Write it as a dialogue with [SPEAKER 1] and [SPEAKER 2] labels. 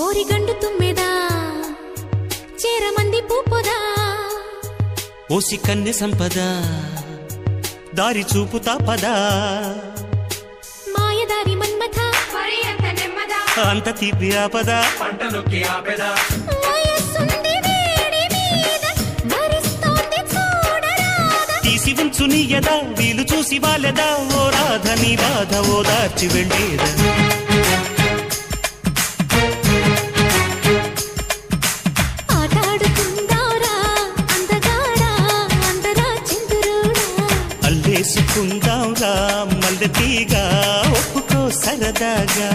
[SPEAKER 1] ఓరిగండు తుమ్మెదా చేరమంది పూపొదా
[SPEAKER 2] ఓసి కన్నె సంపద దారి చూపుతా పదా
[SPEAKER 1] మాయదారి మన్మథ
[SPEAKER 2] అంత తీపి ఆపద
[SPEAKER 3] పంటనొక్కి ఆపెదా
[SPEAKER 1] వయస్సుంది వేడి మీద భరిస్తోంది చూడరాదా
[SPEAKER 2] తీసి ఉంచు నీ యదా వీలు చూసి వాలెదా ఓ రాధ నీ బాధ ఓదార్చి వెళ్ళేదా
[SPEAKER 1] ఆటాడుకుందారా అందగాడా అందరా చిందురుడా
[SPEAKER 2] అల్లేసుకుందాం రా మల్లె తీగా ఒప్పుకో సరదాగా